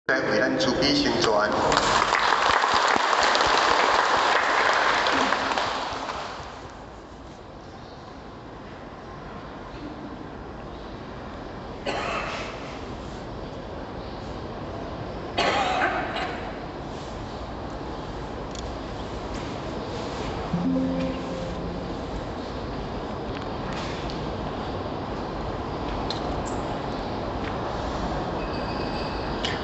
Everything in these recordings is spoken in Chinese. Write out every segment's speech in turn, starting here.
来为咱主笔宣传。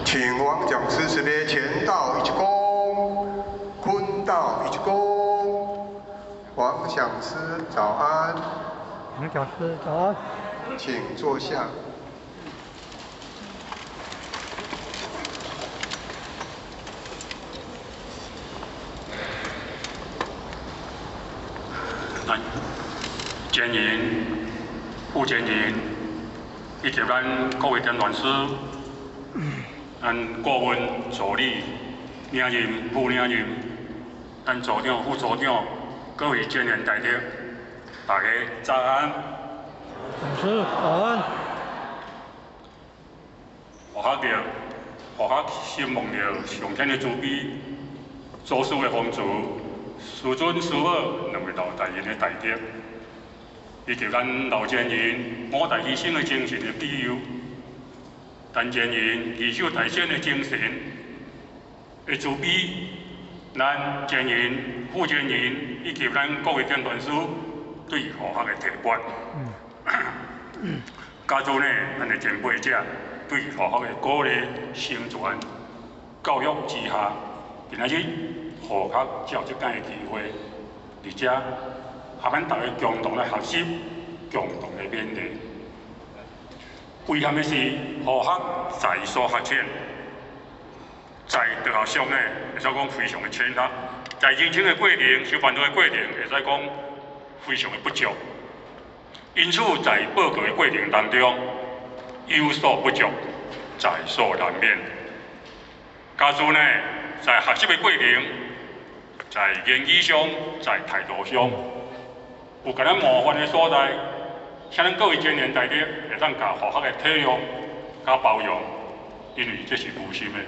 请王讲师识别前道一鞠躬，坤道一鞠躬。王讲师早安。王讲师早安。请坐下。咱监营、副监营以及咱各位监团师。咱顾问、助理、领任、副领任，咱组长、副组长，各位监员代表，大家早安。讲师早安。学校心望着上天的慈悲，做事的丰足，师尊师母两位老大人的代表，以及咱老监员五代牺牲的精神的庇佑。咱监员义守大先的精神的慈悲，咱监员、副监员以及咱各位监团师对学校的提拔。加上呢，咱的前辈者对学校的鼓励、宣传、教育之下，今仔日学校才有这间的机会，而且和咱大家共同来学习、共同来勉励。遗憾的是，学校在所学浅，在大学上呢，会使讲非常的浅薄，在认证的过程、修办的过程，会使讲非常的不足。因此，在报告的过程当中，有所不足，在所难免。加上呢，在学习的过程，在言语上、在态度上，有甲咱麻烦的所在。请咱各位监员代表会当甲学校的体谅、甲包容，因为这是无心的。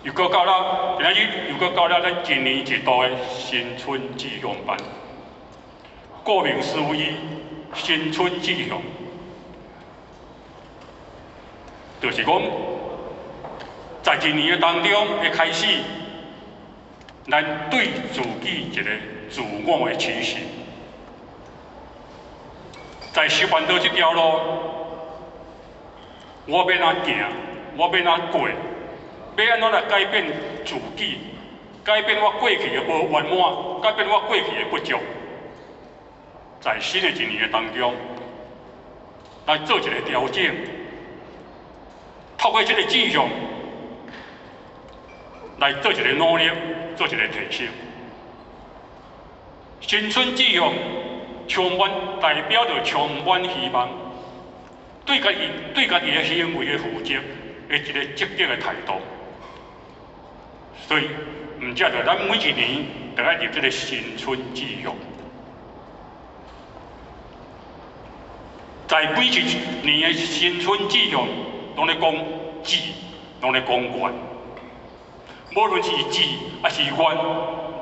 又搁到了，今仔日又搁到了咱今年一度的新春志向班。顾名思义，新春志向，就是讲，在一年的当中的开始，咱对自己一个自我的期许。在修办到这条路，我要哪行，我要哪过，要安怎来改变自己，改变我过去的无圆满，改变我过去的不足。在新的一年的当中，来做一个调整，透过这个志向，来做一个努力，做一个提升。新春志向。充满代表着充满希望，对家己的行为的负责的一个积极的态度。所以，毋则着咱每一年都爱入这个新春志向，在每一年的新春志向，拢咧讲志，拢咧讲愿。无论是志还是愿，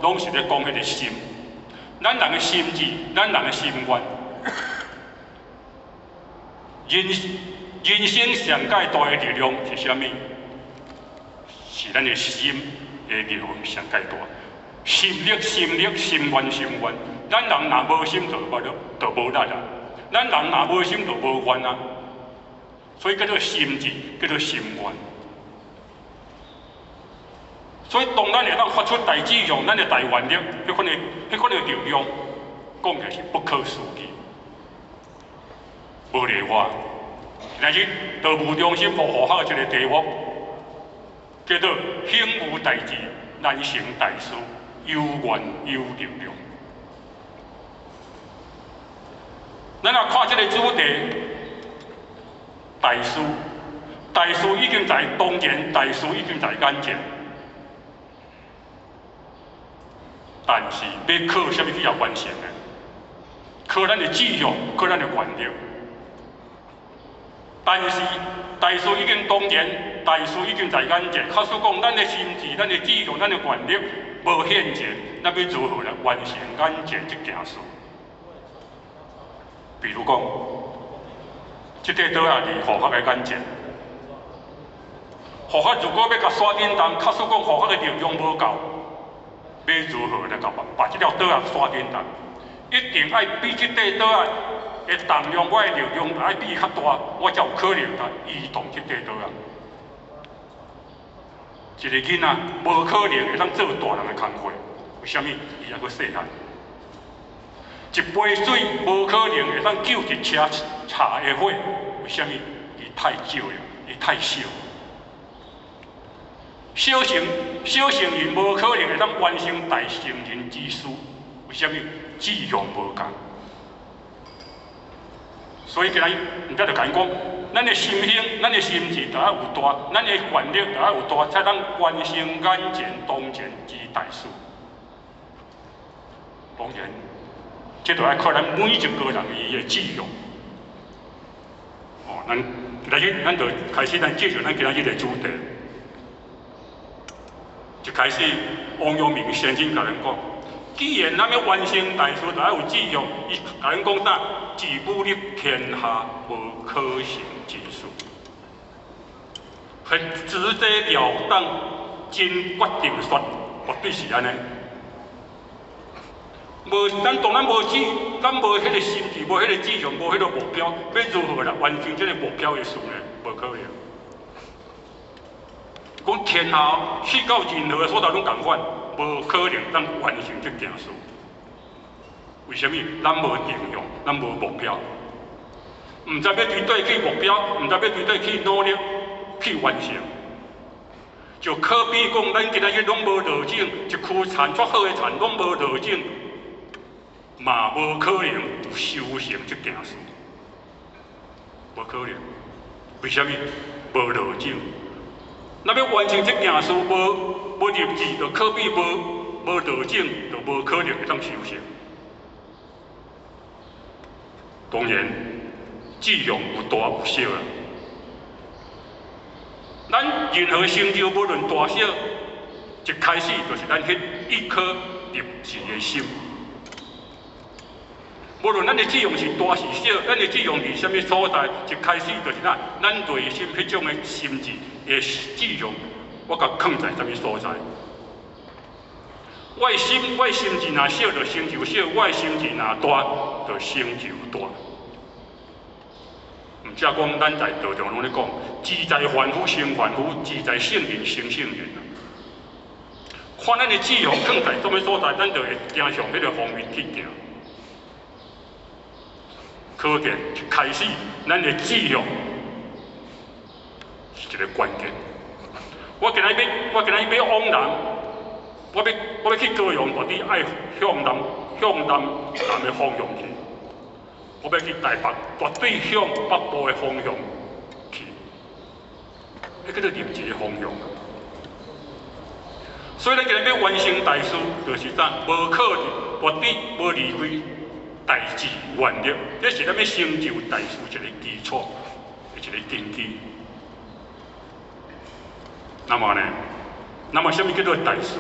拢是咧讲迄个心。咱人的心志，咱人的心愿，人生上界大的力量是啥物？是咱的心的力量上界大。心力、心力、心愿、心愿。咱人若无心就无力啊！咱人若无心就无愿啊！所以叫做心志，叫做心愿。所以，当咱会当发出大志向，咱的大愿力，迄款的力量，讲起来是不可思议。无例外，但是道务中心服学校一个题目，叫做“兴有代志，难成大事，有愿有力量”。咱若看这个主题，大事已经在当前，大事已经在眼前。但是要靠什么去完成呢？靠咱的志向，靠咱的愿力。但是大事已经当前，大事已经在眼前。假使讲咱的心智、咱的志向、咱的权力无现前，咱要如何来完成眼前这件事？比如讲，这块岛啊，离护法的眼前，护法如果要甲刷叮当，假使讲护法的力量无够，要如何来甲把这条岛啊刷叮当？一定爱比这块岛啊会动用我的力量，爱比较大，我才有可能来移动这块岛啊。一个囡仔无可能会当做大人的工课，为什么？伊还阁细汉。一杯水无可能会当救一车茶的火，为什么？伊太少了，伊太小。小成人无可能会当完成大成人之事，为什么？志向无共。所以今日毋则就甲因讲，咱的心胸、咱的心智就要有大，咱的权力就要有大，才当完成眼前当前之大事。当然，这就要靠咱每一个人伊的志向。哦，咱就开始咱介绍咱今日的主题，一开始王阳明先生甲咱讲。既然咱要完成大事，就要有志向。伊甲咱讲啥？自不立天下无可行之事，很直截了当、真决定说，绝对是安尼。咱当然无咱无迄个心智，无迄个志向，无迄个目标，要如何来完成这个目标的事呢？无可能。讲天下去到任何的所在拢共款。无可能咱完成这件事，为什么？咱无定向，咱无目标，毋知要对对去目标，毋知要对对去努力去完成。就可比讲，咱今仔日拢无落井，一区产出好的田拢无落井，嘛无可能有修成这件事，无可能。为什么？无落井。咱要完成这件事，无立志，就可比无落井，就无可能会当修成。当然，志向有大有小啊。咱任何成就，无论大小，一开始就是咱迄一颗立志的心。无论咱的志向是大是小，咱的志向伫什么所在，一开始就是咱内心迄种的心智的志向，我甲放在什么所在？我的心智若小，就成就小；我的心智若大，就成就大。毋则讲，咱在道场拢咧讲，志在凡夫生凡夫，志在圣人生圣人。看咱的志向放在什么所在，咱就会走上迄个方面去行。可见一开始，咱的志向是一个关键。我今日要往南，我要去高雄，我哋爱向南的方向去。我要去台北，绝对向北部的方向去。迄叫做立志的方向。所以咱今日要完成大事，就是啥？无可能，绝对无离开。大志愿力，这是咱要成就大事一个基础，一个根基。那么呢？什么叫做大事？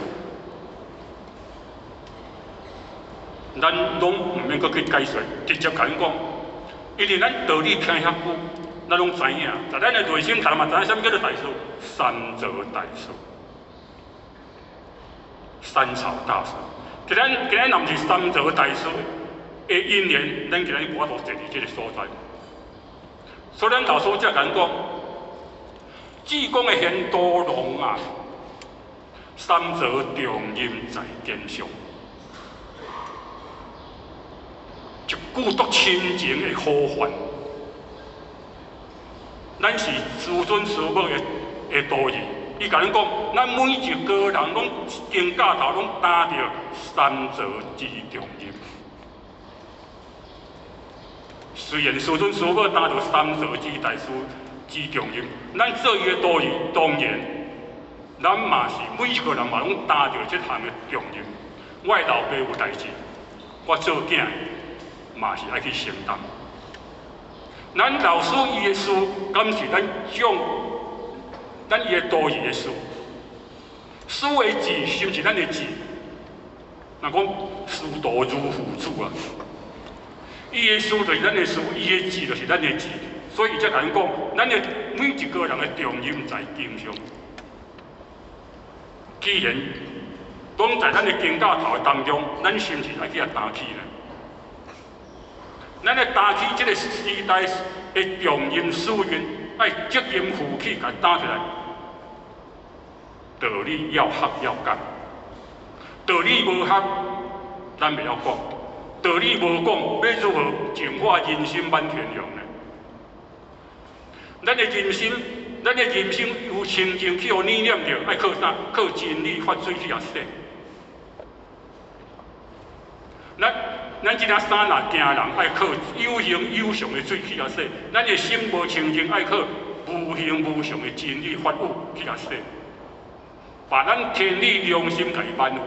咱拢毋免阁去解说，直接甲恁讲，因为咱道理听遐久，咱拢知影。在咱的内心头嘛，知影什么叫做大事？三则大事，三朝大事。今日若毋是三则大事。的因缘，咱今日我都坐伫这个所在，所以咱老师才甲讲，志公的贤多龙啊，三则重任在肩上，一故作亲情的呼唤，咱是师尊师母的道义。伊甲咱讲，咱每一个人拢肩胛头拢担着三则之重任。虽然师尊师母担着三则之大事之重任，咱做伊的道义，当然，咱嘛是每一个人嘛拢担着这项的重任。我的老爸有代志，我做囝嘛是爱去承担。咱老师伊的书，敢是咱伊的多义的书？书的字是毋是咱的字？若讲书读如虎珠啊，伊的书就是咱的书，伊的字就是咱的字，所以伊才甲咱讲，咱的每一个人的重音在经上。既然拢在咱的经教头当中，咱是毋是来去啊担起呢？咱来担起这个时代的重音私韵，爱责任负起，甲担起来。道理要学要讲，道理无学，咱袂晓讲；道理无讲，要如何净化人心满天良呢？咱的人心有清净去互念念着，爱靠啥？靠真理发水去啊洗。咱即领衫若惊人，爱靠有形有相的水去啊洗；咱的心无清净，爱靠无形无相的真理法物去啊洗。把咱天理良心甲伊挽回，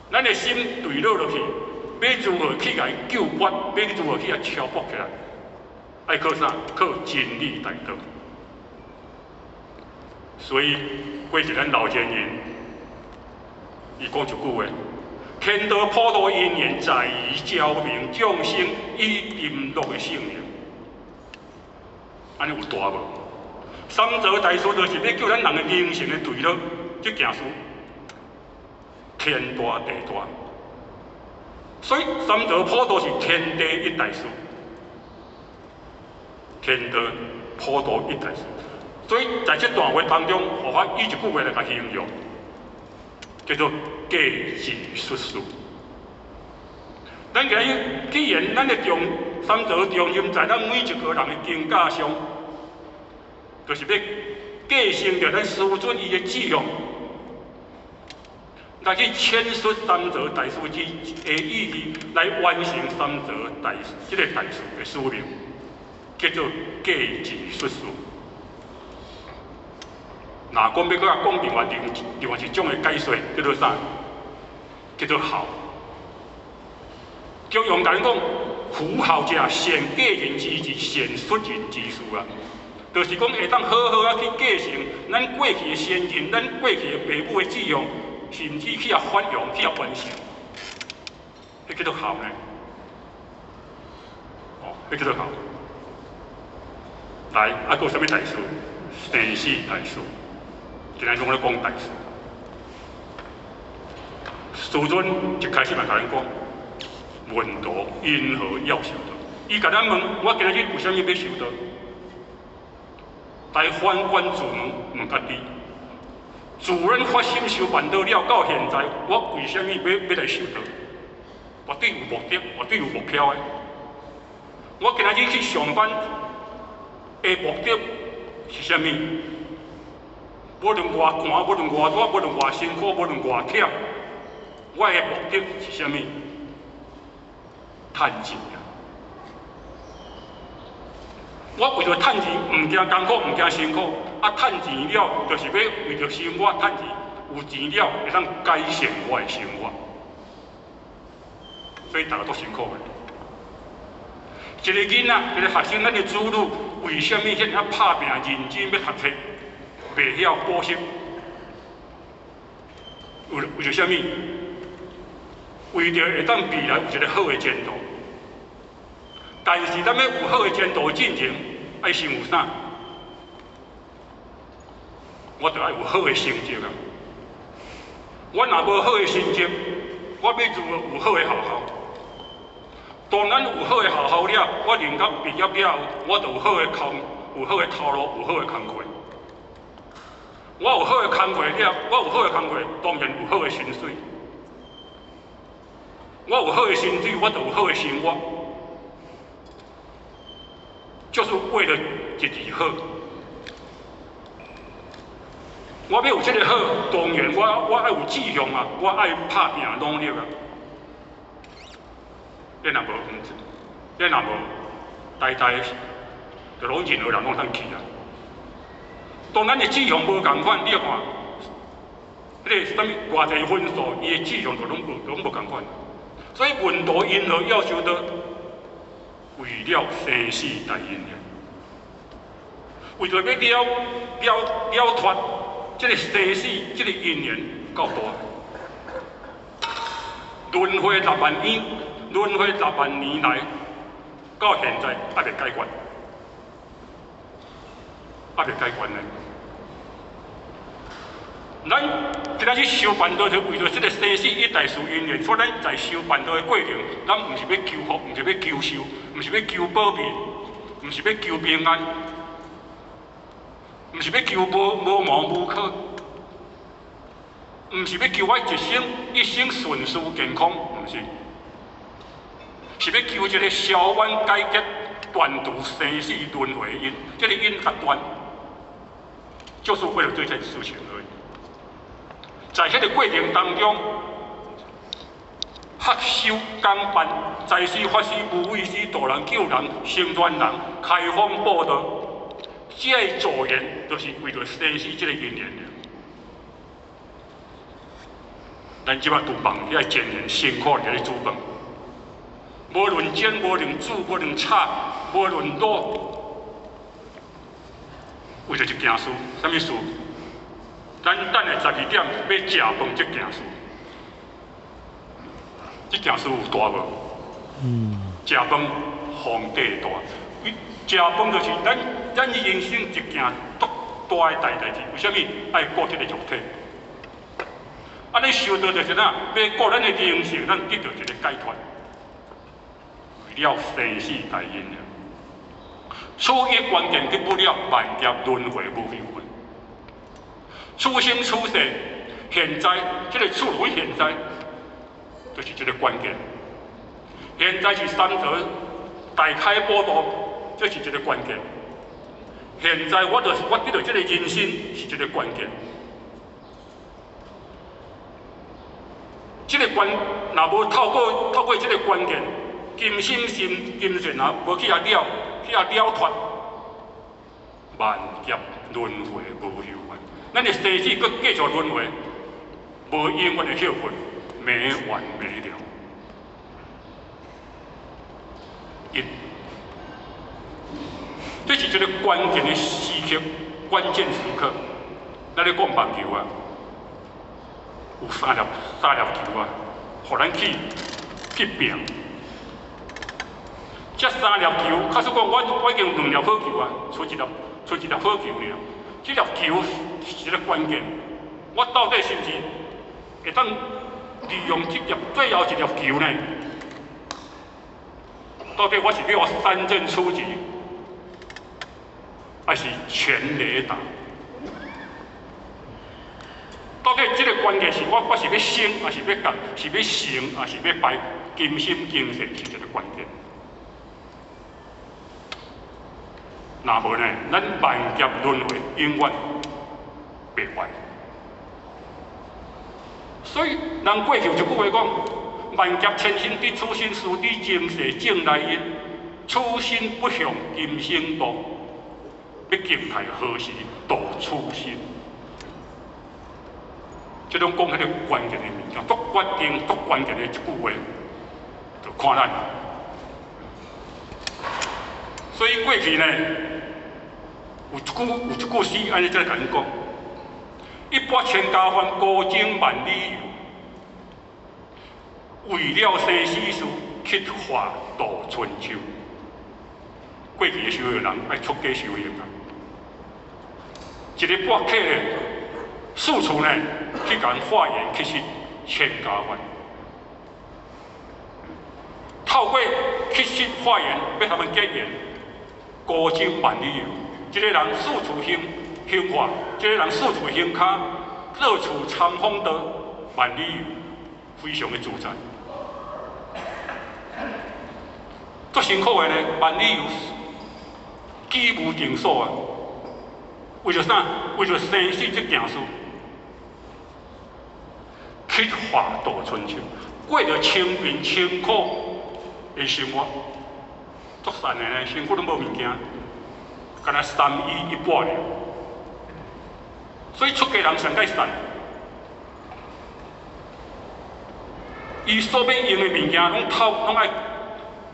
咱的心对落落去，要如何去甲伊救拔？要如何去甲敲拔起来？爱靠啥？靠真理大道。所以，过去咱老前人，伊讲一句话：天道普渡因缘，在于教明众生以dim乐的圣灵。安尼有大无？三则大师就是要叫咱人的名声的对落，这件事天大地大。所以三则普渡是天地一大事，天道普渡一大事。所以在这段话当中，我以一句话来甲形容，叫做价值术数。咱既然咱的三则重音在咱每一个人的经教上。就是要继承着咱师尊伊的志向，来去阐述三则大师之的意义，来完成三则大这个大事的使命，叫做价值术数。若讲要搁讲另外一种的解说，叫做啥？叫做孝。就用咱讲，夫孝者，善继人之志，善述人之事啊。就是讲会当好好啊去继承咱过去的先人、咱过去的父母的志向，甚至去啊发扬、去啊完成，迄叫做孝呢。哦，迄叫做孝。来，还佫有啥物大事？生死大事，今日拢咧讲大事。师尊一开始嘛甲咱讲，问道因何要修道？伊甲咱问，我今日为虾米要修道？来反观自问，问家己，自然发心修办道了，到现在，我为虾米要来修道？我对有目的，我对有目标的。我今日去上班的目的是虾米？无论偌寒，无论偌热，无论偌辛苦，无论偌忝，我的目的是虾米？趁钱。我为着趁钱，唔惊艰苦，唔惊辛苦。啊，趁钱了，就是要为着生活趁钱，有钱了会当改善我的生活。所以大家都辛苦的。一个囡仔，一个学生，咱的子女为虾米遐尔拍拼认真要读册，袂晓补习？为着虾米？为着会当未来有一个好的前途。但是咱要有好的前途进程，爱先有啥？我就爱有好的成绩啊！我若无好的成绩，我要如何有好的学校？当咱有好的学校了，我念到毕业了后，我就有好的有好的头路，有好的工课。我有好的工课了，我有好的工课，当然有好的薪水。我有好的薪水，我就有好的生活。就是为了一字好，我要有这个好，当然我爱有志向啊，我爱拍拼努力啊。咱若无，咱若无，呆呆，就拢任何人拢通去啊。当咱的志向无共款，你看，迄个啥物偌济分数，伊的志向就拢无共款。所以问道因何要修道？为了生死大因缘，为着要了脱这个生死这个因缘够大，轮回10万年，轮回10万年来，到现在还未解决，还未解决呢。咱今仔日修办道，就为着这个生死一代事因缘，所以咱在修办道的过程，咱毋是要求福，毋是要求寿，毋是要求保庇，毋是要求平安，毋是要求无毛无可，毋是要求我一生顺遂健康，毋是，是要求一个消冤解结、断除生死轮回因，这个因较断，就是为了这件事情而已。在这个过程当中，学修讲办，在世法师无畏师度人救人，成全人，开荒报道，这个助缘，就是为了生死这个因缘。咱即摆厨房要前人辛苦伫咧煮饭，无论煎，无论煮，无论炒，无论卤，为着一件事，啥物事？咱等下12点要食饭这件事，这件事有大无？食饭皇帝大，食饭就是咱人生一件足大的代志。为什么爱顾这个肉体？安尼修道就是哪？要顾咱的灵性，咱得到一个解脱，为了生死大因了。此一关键得不了，万劫轮回无休分。此生此世，现在这个处为现在，就是这个关键。现在是三德大开波道，这是一个关键。现在我得到这个人生是一个关键。这个关若无透过这个关键，今生今世若无去了脱，万劫轮回无休完。咱的生死搁继续轮回，无永远的休困，没完没了。这是一个关键的时刻，关键时刻。咱咧讲棒球啊，有3粒球啊，互咱去拼。这3粒球，假使讲我已经2粒好球啊，出一粒好球尔。这粒球是一个关键，我到底是毋是会当利用最后一粒球呢？到底我是要3振出局，还是全垒打？到底这个关键是我是要胜，还是要降？是要成，还是要败？今生今世是一个关键。若无呢，咱万劫轮回永远袂完。所以，人过去有一句话讲：万劫千辛滴，此生事滴，前世种来因。此生不向今生度，要敬待何时度此生？这种讲迄个关键的物件，足决定、足关键的一句话，就看咱。所以过去呢，有一句诗，安尼才甲你讲：一拨千家欢，孤征万里游。为了生死事，乞化度春秋。过去的修行人爱出家修行啊，一个拨客呢，四处呢去甲人化缘，其实千家欢。透过去世化缘，要他们结缘。孤征万里游，一个人四处行化，一个人四处行脚，到处参访道，万里游，非常的自在。足辛苦的呢，万里游，机无定所啊。为着啥？为着生死这件事，去化度春秋，过着清贫清苦的生活。足善的呢，身躯拢无物件，敢若3衣1帛尔。所以出家人上解善，伊所要用的物件，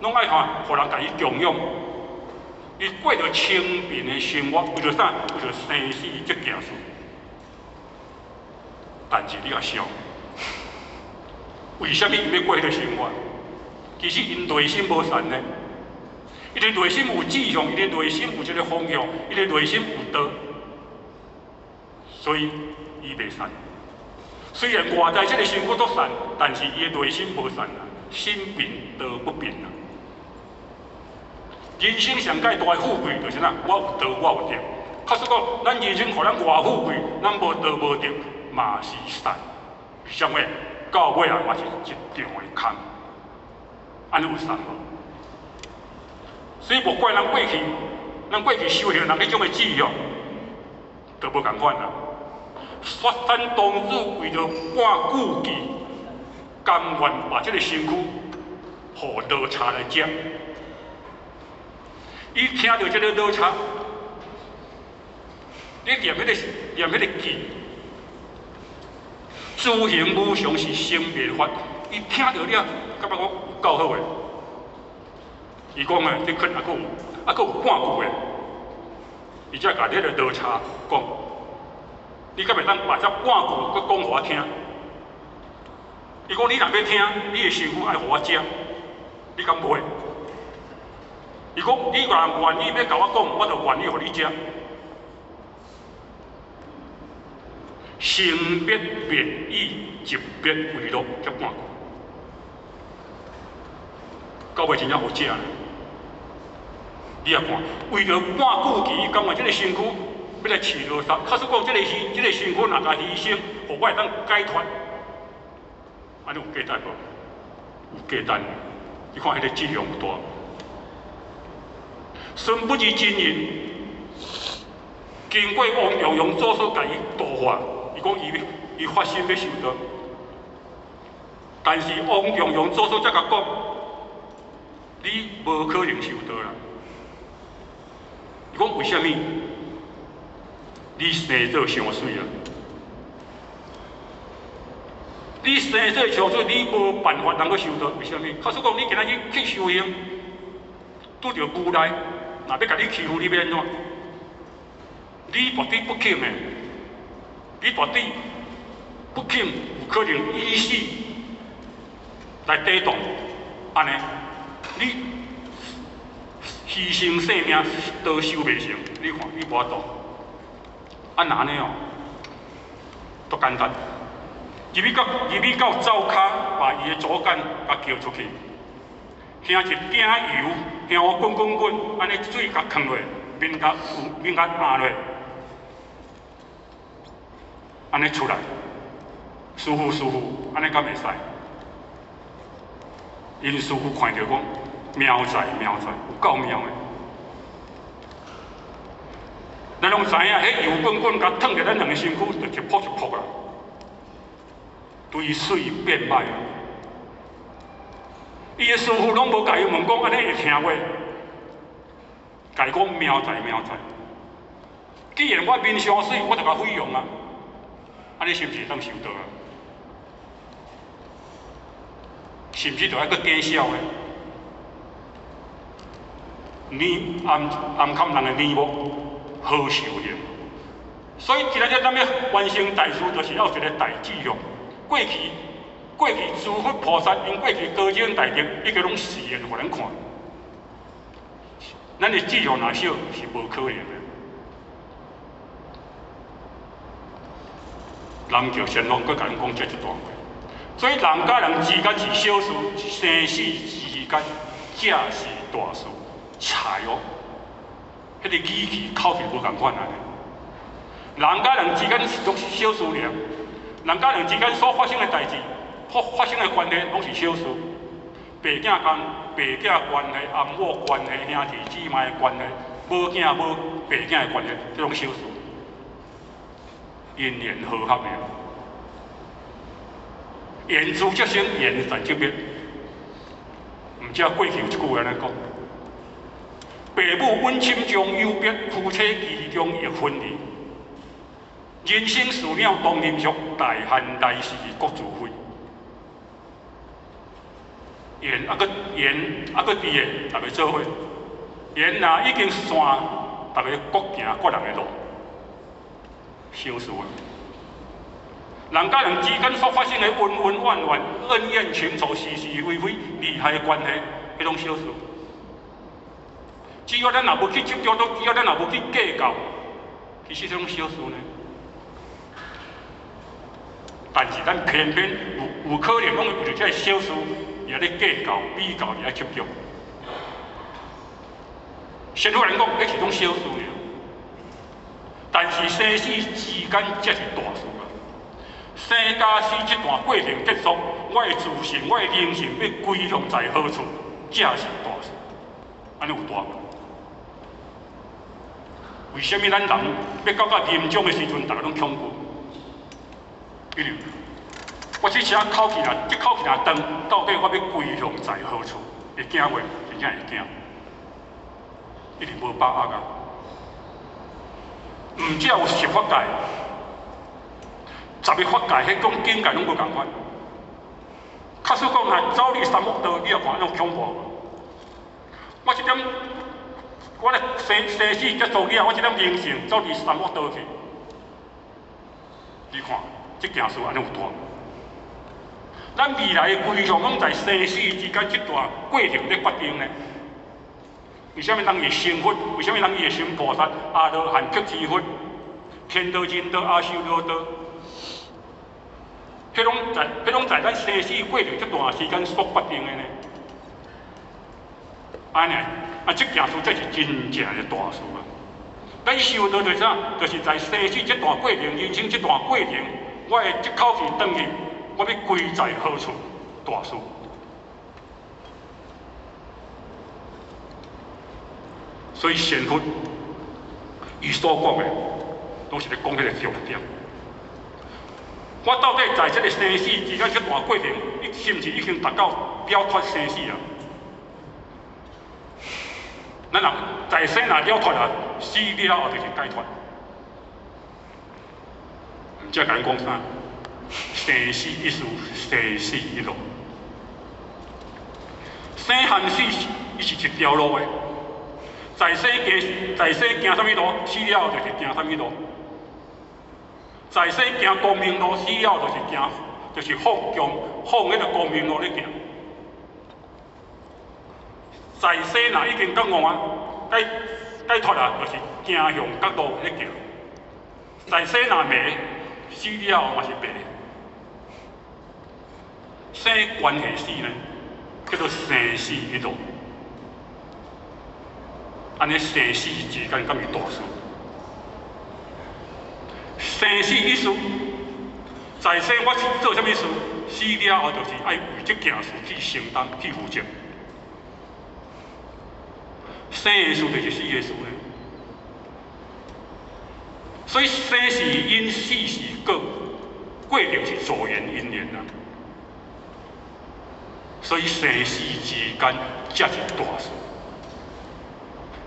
拢拢爱互人甲伊供养。伊过着清贫的生活，为着啥？为着生死这件事。但是你也想，为什么伊要过迄个生活？其实因内心无善呢，伊的内心有志向，伊的内心有一个方向，伊的内心有道，所以伊袂善。虽然外在这个身躯作善，但是伊的内心无善啊，心平道不平啊。人生上界大的富贵就是啥？我有道，我有德。假使讲咱人生互咱偌富贵，咱无道无德，嘛是善。为什么？到尾啊，嘛是一场的空。安尼有善无？所以无怪咱过去，咱过去修行人迄种的志向，都无共款啦。雪山当主为着赶故技，甘愿把这个身躯，互刀叉来接。伊听到这个刀叉，你念迄个记，诸行无常是生灭法。伊听到了，感觉讲有够好诶。伊讲诶，这肯还佫有半句诶，伊才甲你个刀叉讲，你敢袂当把这半句佫讲互我听？伊讲你若要听，你诶身躯爱互我食，你敢袂？伊讲你若愿意要甲我讲，我就愿意互你食。生别别意，疾别为乐，这半句，到尾真正好食呢。你也看，为着半句期，甘愿这个身躯要来饲落沙。假使讲这个身躯若甲牺牲，互我会当解脱，安尼有价值无？有价值。你看迄个质量有大。孙不知真人，经过王阳阳祖师甲伊度化，伊讲伊发心要修道，但是王阳阳祖师才甲讲，你无可能修道啦。伊讲为什么？你生做上水啊！你生做上水，你无办法通去修道。为什么？假使讲你今仔日去修行，拄着无赖。若要甲你欺负，你要安怎？你绝对不肯的，你绝对不肯，有可能以死来抵挡。安尼，你牺牲性命都修袂成，你看你无法度。安那呢哦，都简单，入去到灶骹，把伊的左肝甲叫出去。听一鼎油，听我滚，安尼水甲放落，面甲压落，安尼出来，师傅，安尼敢袂使？因师傅看着讲，妙在，有够妙的。咱拢知影，迄油滚甲烫着咱两个身躯，就一扑啦，对水变歹。伊的师傅拢无甲伊问讲，安尼会听话？甲伊讲妙在。既然我面上水，我就甲费用啊，安尼是毋是当修道啊？是毋是就爱搁见笑呢？暗坎人的面目，好修行。所以今仔日咱要完成大事，就是要有一个大志向。过去诸佛菩萨因过去高僧大德，一个拢示现互咱看。咱的志向若小，是无可能的。南桥神王佫甲咱讲这一段话，所以人甲人之间是小事，生死之间这是大事。菜哦，迄个语气口气无共款啊！人甲人之间是拢是小事尔，人甲人之间所发生的代志。发生的关系拢是小事，爸囝关系、阿母关系、兄弟姊妹的关系、无囝无爸囝的关系，这种小事，因缘和合的。言出即生，言散即灭。毋知过去有一句安尼讲：父母温亲中有别，夫妻其中亦分离。人生事了当临俗，大汉大事各自非。缘啊，搁缘啊，搁伫个，大家做伙。缘啊，已经散，大家各行各人的路，小事啊。人甲人之间所发生的恩恩怨怨、恩怨情仇、是是非非、利害的关系，迄种小事。只要咱若无去执着，只要咱若无去计较，其实这种小事呢。但是咱偏偏有可能拢会为着这小事，也咧计较、比较，也执着。先好人讲，迄是种小事呢。但是生死之间才是大事啊！生甲死这段过程结束，我的自信、我的灵性要归向在何处，才是大事。安尼有大无？为什么咱人要到临终的时阵，大家拢恐惧？比如，我这车口气若长，到底我要归向在何处？会惊袂？真正会惊，一定无把握啊！唔只有十法界，10个法界迄种境界拢无共款。假使讲若走你三恶道，你也看那种恐怖无？我这点，我咧生死结束了，我这点灵性走你三恶道去，你看这件事安尼有大？咱未来的归向拢在生死之间这段过程咧决定呢？为什么人会成佛？为什么人会成菩萨？阿罗汉、辟支佛、天道、人道、阿修罗道，迄拢在咱生死过程这段时间所决定的呢？安尼，这件事才是真正的大事啊！咱修道就是啥？就是在生死这段过程、人生这段过程，我的这口气转去，我要归在何处？大事。所以仙佛伊所讲的，都是咧讲迄个重点。我到底在这个生死之间这段过程，你是毋是已经达到了脱生死啊？咱若在生若了脱啊，死了后就是解脱。唔只甲咱讲啥？生死一事，生死一路。生和死，伊是一条路的。在生行什么路，死了后就是行什么路。在生行光明路，死了就是放迄个光明路咧行。在生若已经觉悟啊，解脱啊，就是行向觉路咧行。在生若迷，死了后嘛是迷。生关系死呢，叫做生死一路。安尼生死之间，敢是大事？生死一事，在生我是做啥物事，死了后就是爱为这件事去承担、去负责。生的事就是死的事呢。所以生是因，死是果，过程是自然因缘啊。所以生死之间才是大事。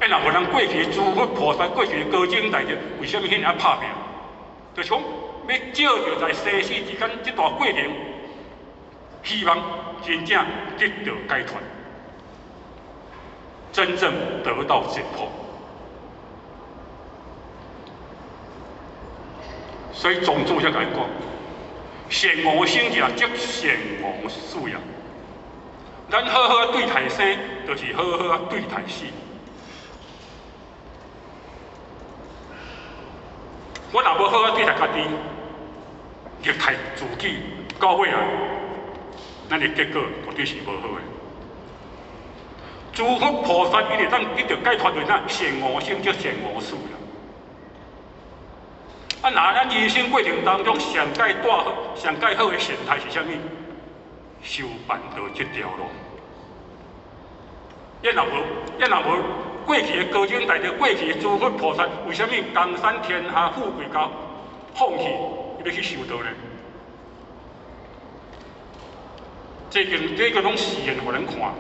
若无人过去诸佛菩萨、过去高僧大德，为什么遐尔拍拼？就是讲要照着在生死之间这段过程，希望真正得到解脱，真正得到解脱。所以宗主才甲伊讲：善恶生者，即善恶死也。咱好好对待生，就是好好对待死。我若无好好对待家己，虐待自己，到尾啊，咱的结果绝对是无好的。诸佛菩萨伊就当一直解脱，就是咱善恶生即善恶死啦。啊，那咱人生过程当中上界好的善态是啥物？修办道这条路。若无过去的高僧大德，过去的诸佛菩萨，为什么江山天下富贵家放弃要去修道呢？这个拢实验互咱看。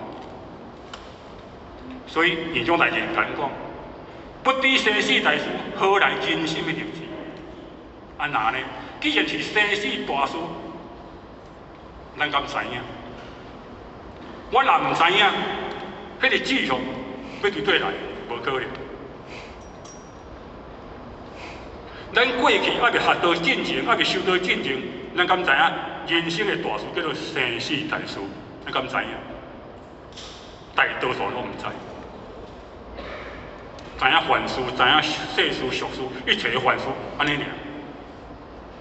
所以这种代志甲咱讲，不知生死大事，何来人心的定志？安那呢？既然是生死大事，咱敢知影？我若唔知影，迄个志向要伫对来，无可能。咱过去还未学到进前，还未修到进前，咱敢知影人生的大事叫做生死大事，咱敢知影？大多数拢唔知。知影凡事，知影世事、俗事，一切的凡事，安尼尔。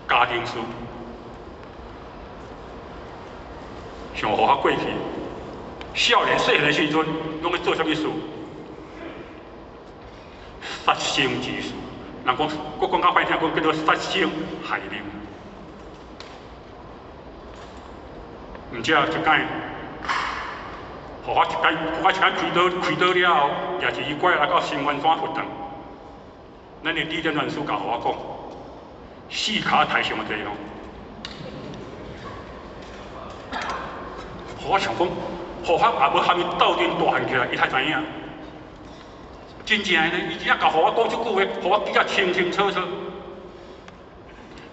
家庭事，像互我过去，少年细汉的时阵，拢咧做啥物事？杀生之事。人讲，我讲较歹听，讲叫做杀生害命。毋只一摆，互我一摆开刀了后，也是伊拐来到新源山佛堂。咱的李典老师甲互我讲，四骹太上地咯。互我想讲，互我也无含伊斗阵大汉起来，伊才知影。真正的呢，伊只甲互我讲即句话，互我记啊清清楚楚。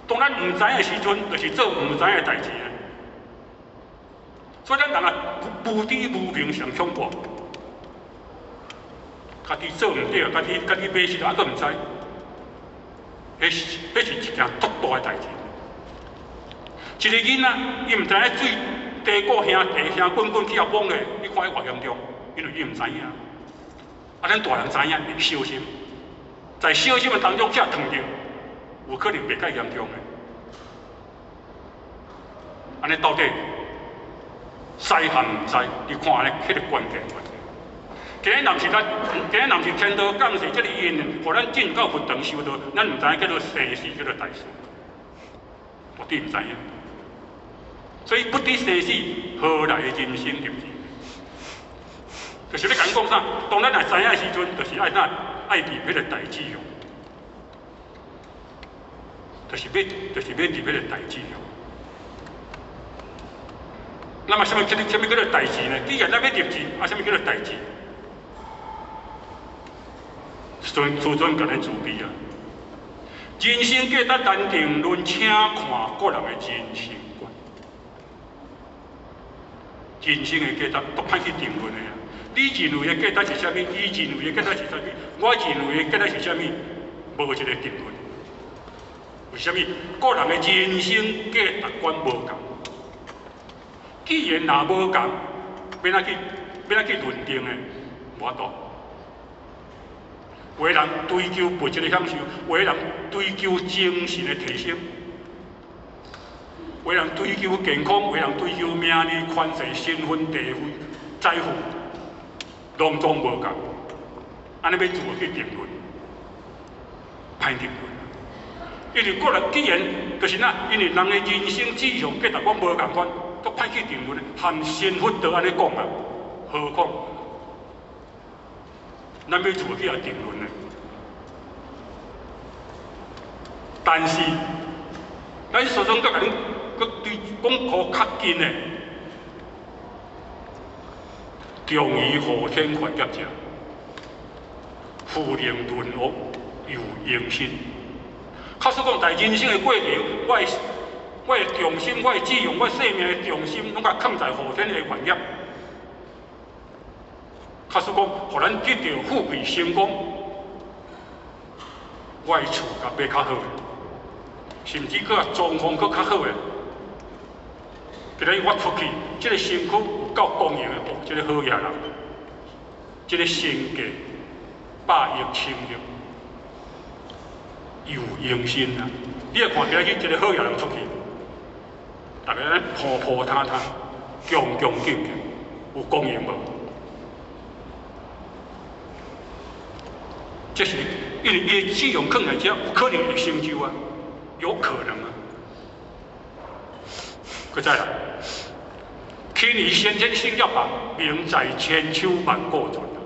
当咱唔知的时阵，就是做唔知的代志啊。所以咱人啊，无知无明上恐怖，家己做唔对，家己买时啊，都唔知，迄是一件足大的代志。一个囡仔，伊唔知影水地沟兄滚去遐往咧，你看伊偌严重，因为伊唔知影。啊，咱大人知影会小心，在小心的当中，才烫着，有可能袂介严重的。安尼到底？知还唔知？你看咧，迄个关键。今日若是天道降世，这个因，互咱进到佛堂修道，咱唔知影叫做生死，叫做大事，绝对唔知影。所以不知生死，何来人生对不对？就是咧讲啥？当咱来知影的时阵，就是爱哪爱入迄个大志用，就是要入迄个大志用。那么什么叫做代志呢？既然咱要入志，啊，什么叫做代志？自尊甲咱自卑啊！人生价值难定论，请看个人的人生观。人生的价值都歹去定论的啊！你认为的价值是啥物？伊认为的价值是啥物？我认为的价值是啥物？无一个定论。为什么？个人的人生价值观无同。既然若无共，要哪去论定的，无法度。有的人追求物质的享受，有的人追求精神的提升，有的人追求健康，有的人追求名利、权势、身份、地位、财富，拢总无共。安尼要自我去定论，歹定论。因为个人既然就是哪，因为人的人生志向价值观无共款。都歹去定论，含身份都安尼讲啊，何况咱要自去来定论呢？但是咱所总阁甲恁阁对讲好较紧的，忠于后天还业者，负能沦恶有用心。假使讲在人生的过程，我的重心，我的志向，我生命的重心，拢甲放在后天的原业。假使讲，互咱得到富贵成功，我的厝甲买较好，甚至搁装潢搁较好的。今日我出去，这个身躯有够公平的，哦，这个好野人，这个身价100亿、1000亿，有用心啊！你要看今日一个好野人出去。大家咧铺铺摊摊，恭恭敬敬，有公平无？这是因为伊的志向放在遮，有可能会成就啊，有可能啊。佮再来，天于先天性业吧，命在千秋万古存啊。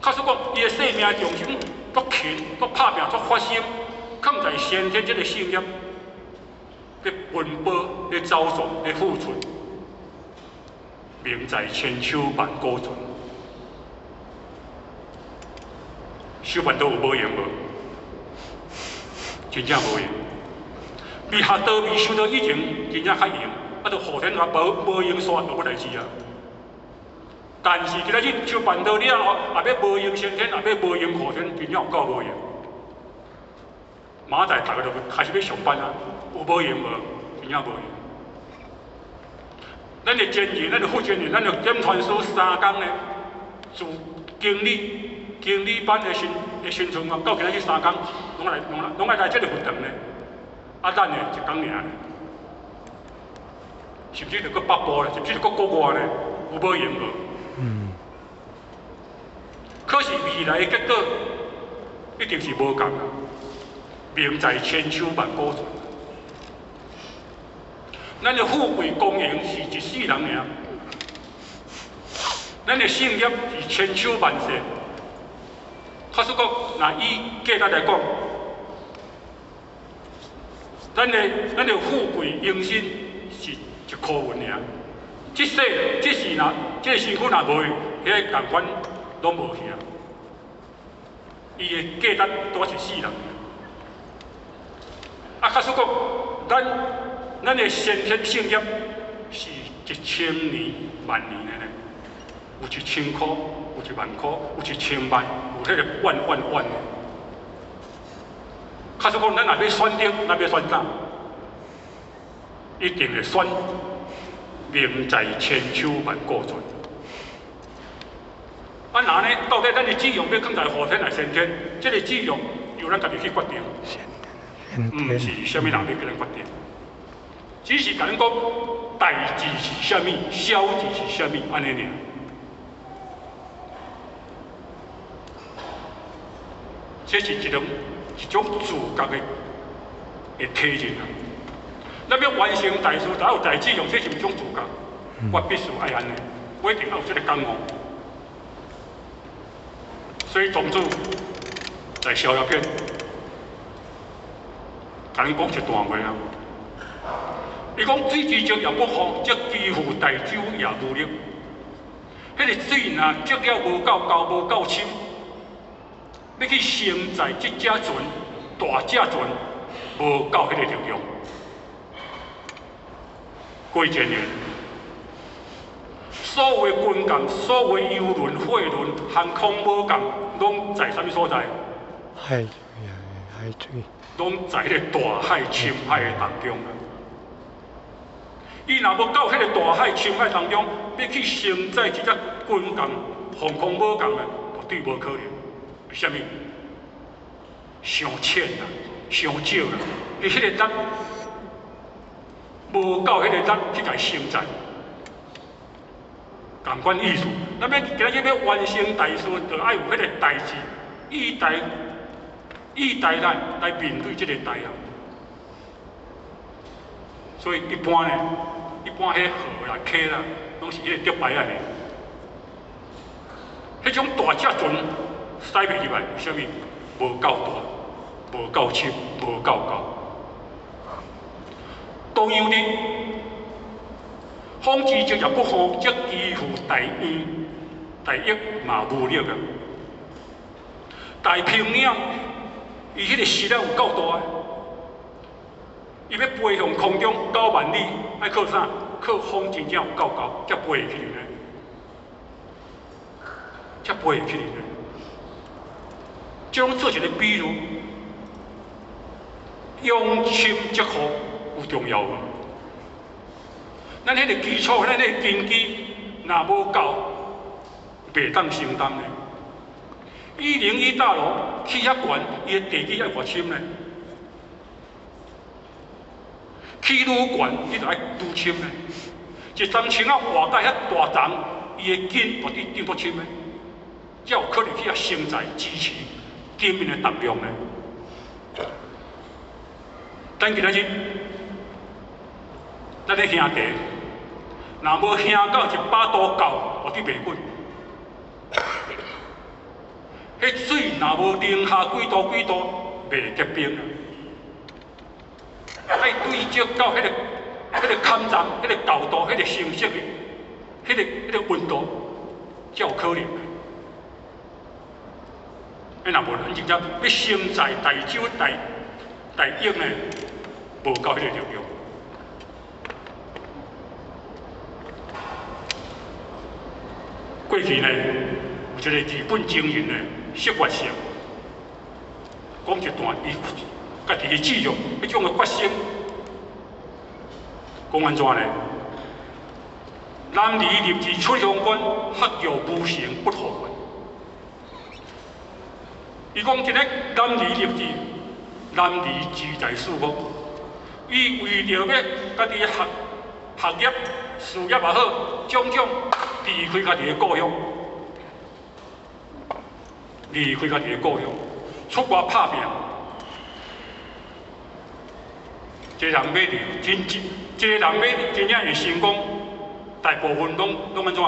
假使讲伊的生命重心足勤、足拍拼、足发心，放在先天这个性业。咧奔波，咧走走，咧付出，命在千秋万古存。修办道有无用无？真正无用。比学道比修道以前真正较用，啊，着后天也无用煞，就无代志啊。但是今仔日就办到了后，也要无用先天，也要无用后天，真正有够无用。明仔载大家就开始要上班啊，有无用无？真正无用。咱的监员、咱的副监员、咱的检传师3工呢，自经理班的新春啊，到今仔日3工，拢爱来这个分堂呢。啊，咱呢1工尔，是不是就搁北部咧？是不是就搁国外咧？有无用无？可是未来的结果一定是无共啊！命在千秋万古传。咱的富贵功名是一世人尔，咱的事业是千秋万世。假使讲，若以价值来讲，咱的富贵英身是一科运尔。这世若这身躯若无，迄个共款拢无去啊。伊的价值都是世人。啊，假使讲，咱的先天性业是1000年、万年的呢，有1000块，有1万块，有1000万，有迄个万的。假使讲，咱若要选择，咱要选啥？一定会选命在千秋万古传。啊，那呢？到底咱的志向要放在后天还是先天？这个志向由咱家己去决定，唔是啥物人要叫咱决定。只是甲恁讲，代志是啥物，小志是啥物，安尼尔。这是一种自觉的体认啊。咱要完成大事，才有大志向，这是一种自觉。我必须爱安尼，我一定要有这个感悟。所以庄主在逍遥篇，甲恁讲一段话啊。伊讲水之积也不好，则几乎大舟也无力。迄个水若积了无够高，无够深，要去承载这只船、大只船，无够迄个力量。各位前员，所有的军舰、所有的游轮、货轮、航空母舰，拢在啥物所在？海水，拢在迄个大海深海的当中啊。伊若要到迄个大海深海当中，要去承载一只军舰、航空母舰啊，绝对无可能。为虾米？上浅啦，上少啦，伊迄个力无够迄个力去甲承载。同款意思，咱要今日要完成大事，就爱有迄个代志，以代来面对这个代啊。所以一般迄河啦、溪啦，拢是迄个竹排啊呢。迄种大只船驶袂入来，为虾米？无够大，无够深，无够高。同样的，风之积也不好，则几乎大益嘛无力啊。大平鸟，伊迄个势力有够大的。伊要飞向空中9万里，爱靠啥？靠风真正有够高，才飞会去呢。才飞会去呢。这种做一个比喻，用心即好有重要无？咱迄个基础，咱迄个根基若无够，袂当承担呢。101大楼起遐悬，伊的地基要偌深呢？起愈悬，你就爱愈深呢。一层墙啊画带遐大层，伊的根绝对长多深呢？才有可能去遐承载支持见面的重量呢。咱今仔日，咱咧兄弟，若无兄到100度高，绝对袂滚。迄水若无零下几度，袂结冰啊！爱对照到迄个坎站、迄个高度、迄个成色的、迄个温度，才有可能。若无，咱真正要承载大舟、大益呢，无够迄个力量。过去呢，有一个日本精英呢，释决性，讲一段伊家己的记录，迄种的发生，讲安怎呢？男儿立志出乡关，学业无成不可还。伊讲一个男儿立志，男儿志在四方，伊为了要家己学业、事业也好，种种离开家己的故乡，离开家己的故乡，出外打拼。一个人要一个人要真正会成功，大部分拢安怎？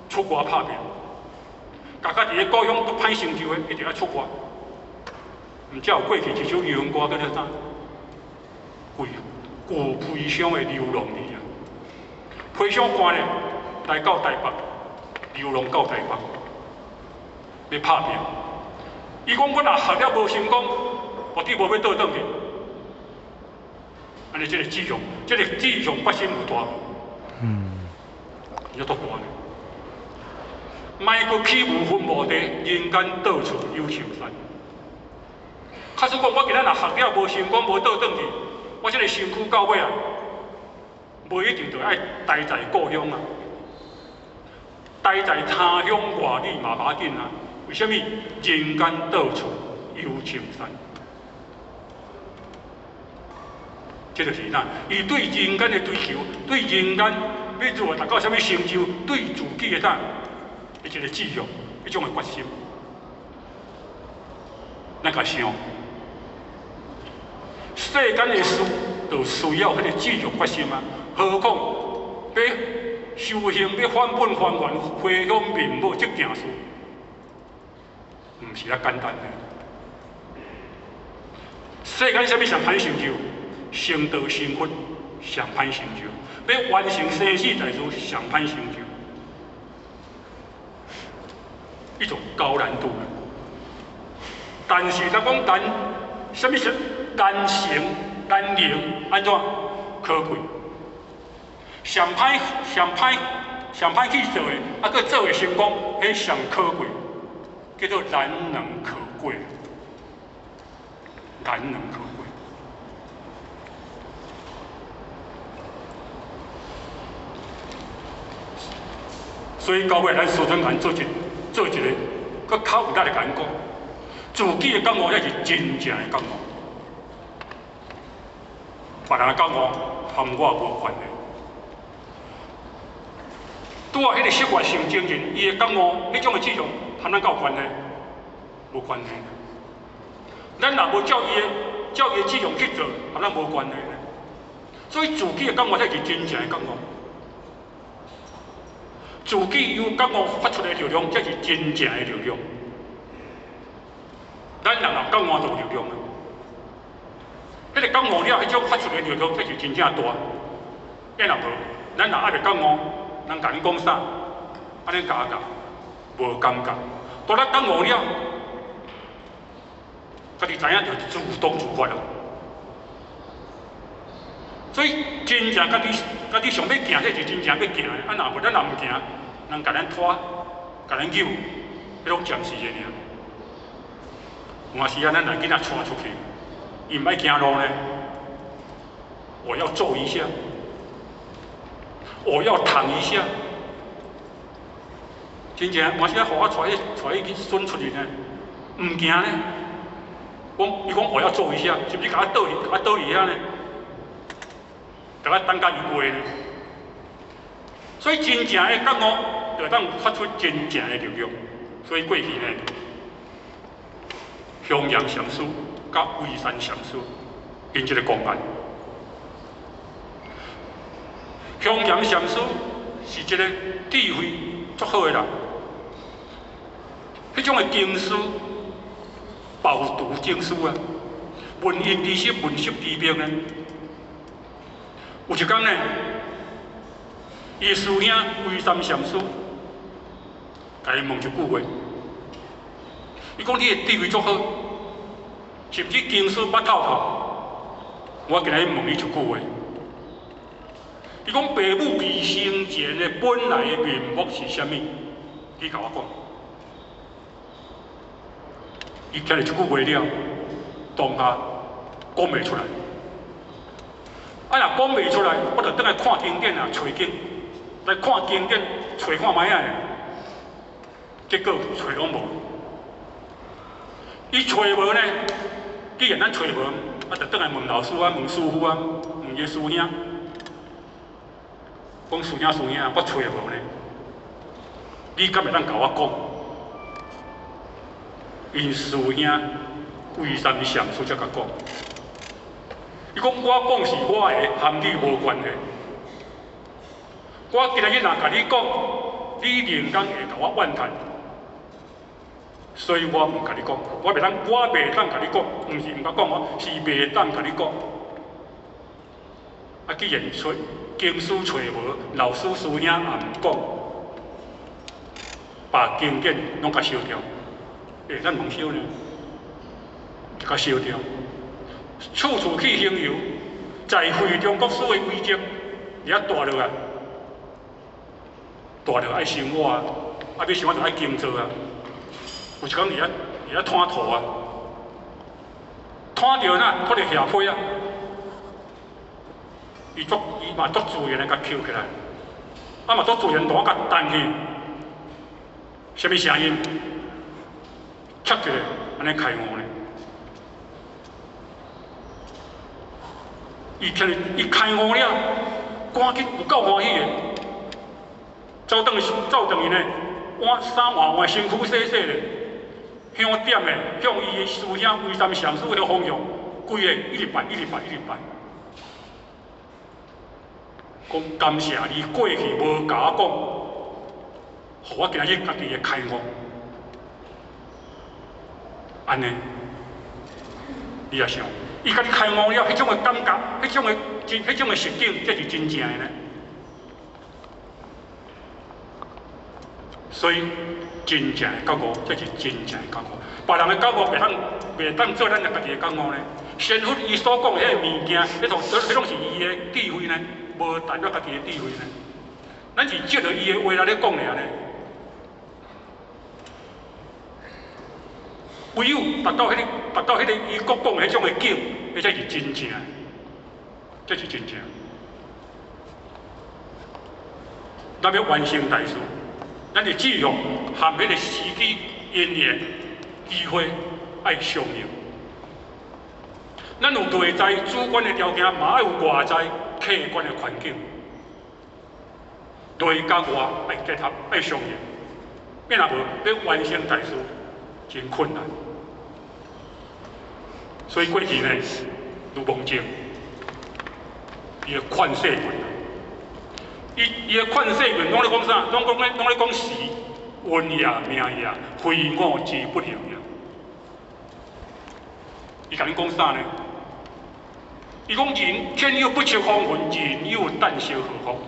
出外打拼。甲家己的故乡都歹成就的，一定要出外。毋才有过去一首流行歌叫做啥？旧悲伤的流浪儿啊！悲伤关咧，来到台北，流浪到台北，要打拼。伊讲我若学了无成功，我弟无要倒转去。安尼，这个志向发生有大无？要多大呢？莫阁起无分无地，人间到处有愁山。假使讲我今仔若学了无成功，无倒转去，我这个身躯到尾啊，无一定就爱待在故乡啊，待在他乡外里嘛无要紧啊。为什么？人间到处有情山。这就是哪？伊对人间的追求，对人间要如何达到什么成就，对自己的啥？一个志向，一种的决心，咱甲想，世间的事就需要迄个志向决心啊。何况要修行，要返本还原，回乡面目这件事，毋是遐简单的。世间什么上歹成就？成道成佛上歹成就，要完成生死大事上歹成就。一种高难度的，但是咱讲难，什么是难成难能？安怎可贵？上歹去做的，啊，佮做的成功，迄上可贵，叫做难能可贵，难能可贵。所以到尾咱苏春兰做一个，佮较有力的感觉，自己的感觉才是真正的感觉，别人的感觉和我无关的。拄啊，迄个释怀性精神，伊的感觉，迄种的志向，和咱有关系？无关系。咱若无照伊的志向去做，和咱无关系。所以自己的感觉才是真正的感觉。自己有感觉发出的力量，才是真正的力量。咱人若感觉就有力量啊！迄个感觉了，迄种发出的力量才是真正大。要若无，咱若还袂感觉，人甲你讲啥，安尼假，无感觉。当咱感觉了，家己知影就自动自发了。所以真正家己上要行，这是真正要行的。啊，若无咱若唔行，人甲咱拖，甲咱扭，迄拢暂时的尔。有时啊，咱来囡仔带出去，伊唔爱行路呢，我要揍一下，我要躺一下。真正有时啊，互我带伊去孙出去呢，唔行呢。伊讲我要揍一下，是不是甲我倒去遐呢？甲我等甲伊过呢，所以真正的感觉，就当发出真正的力量。所以过去呢，襄阳禅师甲惠山禅师因这个公案，襄阳禅师是一个智慧足好的人，迄种的经书，饱读经书啊，文因知识，文识知明呢。有一天呢，伊的师兄惠山禅师，甲伊问一句话，伊讲：“你的智慧足好，是不是经书捌透透？”我今日问你一句话，伊讲：“父母未生前的本来的面目是啥物？”伊甲我讲，伊听了即句话了，当下讲袂出来。啊，若讲袂出来，我就倒来看经典啊，找经，来看经典，找看卖啊。结果找拢无。伊找无呢，既然咱找无，啊，就倒来问老师啊，问师傅啊，问伊师兄，讲师兄，我找无呢。你敢会当甲我讲？因师兄为什么上师才甲讲？伊讲我讲是我的，和你无关系。我今日若甲你讲，你仍然会甲我怨叹，所以我唔甲你讲，我袂当甲你讲，唔是唔甲讲哦，是袂当甲你讲。啊，既然经书找无，老师师兄也唔讲，把经典拢甲烧掉，咱蒙烧呢，就甲烧掉。处处去行游，在废中国史的遗迹，而大落啊，大落爱生活啊，要生活就爱工作啊。有一天而遐摊土啊，摊着哪，拖着下坡啊，伊嘛足自然的甲捡起来，啊嘛足自然大甲弹去，什么声音？切一下，安尼开悟呢？伊开悟了，赶紧有够欢喜的，走转去呢，衫换身躯洗洗的，向点的向伊的师兄为三上师的方向，规个一直拜。讲感谢你过去无甲我讲，互我今日家己的开悟，安尼，你也想？伊甲你开悟了，迄种的感觉，迄种的实景，这是真正的呢。所以真正的觉悟，这是真正的觉悟。别人的觉悟袂当做咱家己的觉悟呢。先佛伊所讲的迄个物件，迄拢是伊的智慧呢，无代表家己的智慧呢。咱是借着伊的话来咧讲尔呢。唯有达到迄个伊国讲的迄种的境，迄才是真正，这是真正。咱要完成大事，咱的志向和迄个时机、因缘、机会爱相应。咱有内在主观的条件，嘛爱有外在客观的环境，内甲外爱结合，爱相应。免若无要完成大事，真困难。所以过去呢，如梦境，伊的劝世论，伊的劝世论拢咧讲啥？拢咧讲时，运也命也，非我之不能也。伊甲你讲啥呢？伊讲人天有不测风云，人有旦夕祸福。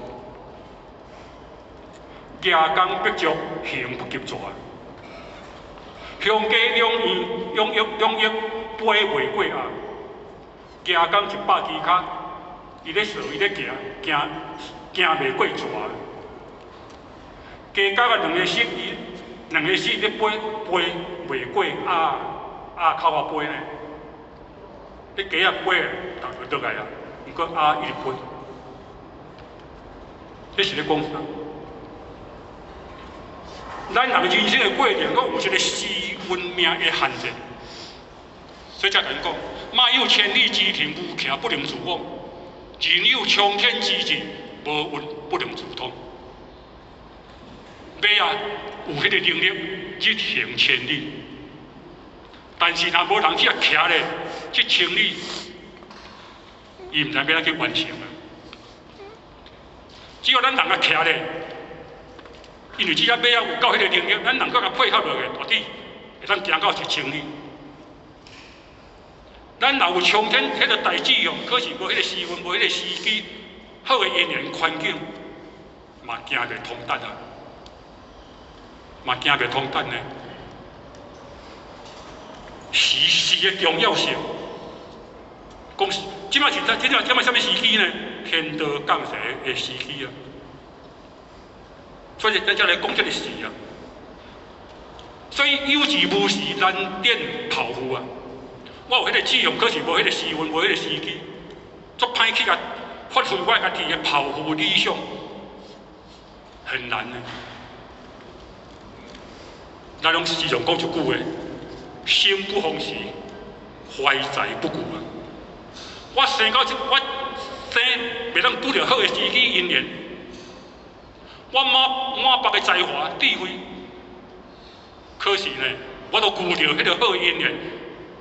夜工必足，行不及绝。乡家养育飞袂过啊！夜工100支脚，伊咧扫，伊咧行袂过蛇。家家啊2个死咧飞袂过口啊飞呢？你鸡啊飞啊，就落来啊，毋过一直飞。这是咧讲啥？咱人人生的过程，拢有一个时运命的限制，所以才甲你讲：马有千里之庭，无徛不能自往；人有冲天之志，无运不能自通。马啊，有迄个能力日行千里，但是若无人去徛咧，这千里，伊毋知要怎去完成啊。只要咱人啊徛咧。因为只要马啊有够迄个能力，咱人搁甲配合落去，到底会当行到1000里。咱若有冲天迄个代志哦，可是无迄个时运，无迄个时机，好个因缘环境，嘛行袂通达啊，嘛行袂通达呢。时的重要性，讲即摆是什么时机呢？天道降世的时机啊！所以咱才来讲这个时啊，所以有志无时，难点抱负啊！我有迄个志向，可是无迄个时运，无迄个时机，足歹去啊！发挥我家己的抱负理想，很难的。咱拢时常讲一句话：生不逢时，怀才不遇啊！我生袂当拄着好的时机因缘，我满腹的才华智慧，可是呢，我都遇着迄个好的因缘，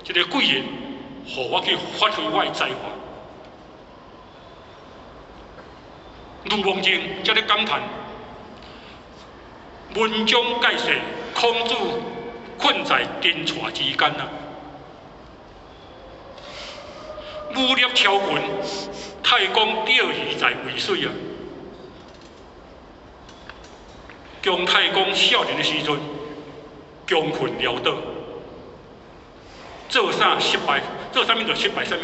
一个贵人，互我去发挥我的才华。如梦境，才咧感叹，文章介世，孔子困在金带之间啊！武力超群，太公钓鱼在渭水啊！姜太公少年的时阵，穷困潦倒，做啥失败？做啥物就失败啥物，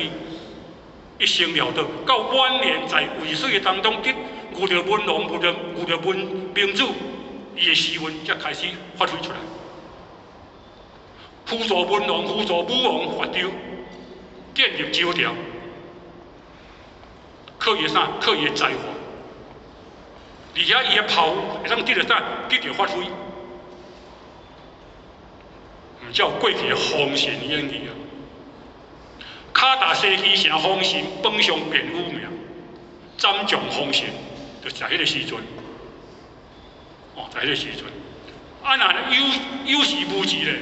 一生潦倒。到晚年在渭水的当中，遇到文王，遇到文明子，伊的时运才开始发挥出来。辅助文王，辅助武王伐纣，建立周朝，靠伊啥？靠伊的才华。而且伊的炮会当得到啥？得到发挥，毋照过去的封神演义啊！卡达西岐城封神，榜上变有名，斩将封神，就在迄个时阵。在迄个时阵，啊若有时无时咧，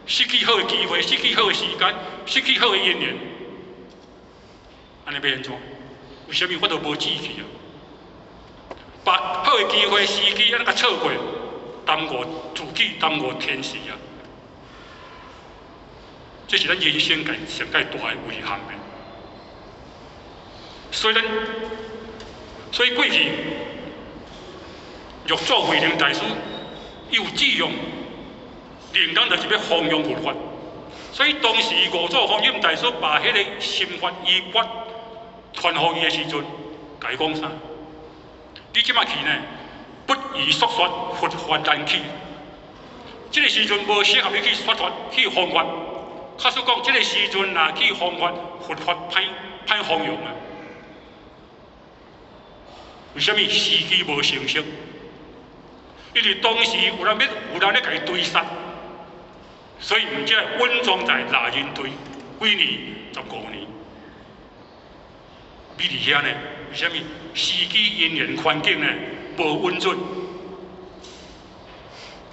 失去好的机会，失去好的时间，失去好的姻缘，安尼要安怎？为虾米我都无志气啊？把好的机会、时机安尼甲错过，耽误自己，耽误天时啊！这是咱人生上界大的遗憾的。所以过去玉祖慧能大师有志向，灵感就是要弘扬佛法。所以当时五祖弘忍大师把迄个心法医法传予伊的时阵，甲伊讲啥？你即马去呢，不宜说佛，佛法难去。这个时阵无适合你去说法，去弘法。假使讲，这个时阵若去弘法，佛法歹弘扬啊。为什么时机无成熟？因为当时有人咧甲伊追杀，所以毋才稳装在拿人堆几年15年。比伫遐呢？为什么时机因缘环境呢无稳准？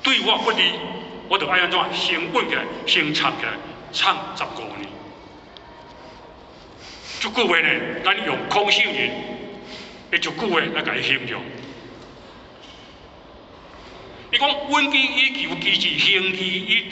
对我不利，我就爱安怎先稳起来，先藏起来，藏15年。这句话呢，咱用孔圣人的一句话来甲伊形容。伊讲稳其以求其志，行其以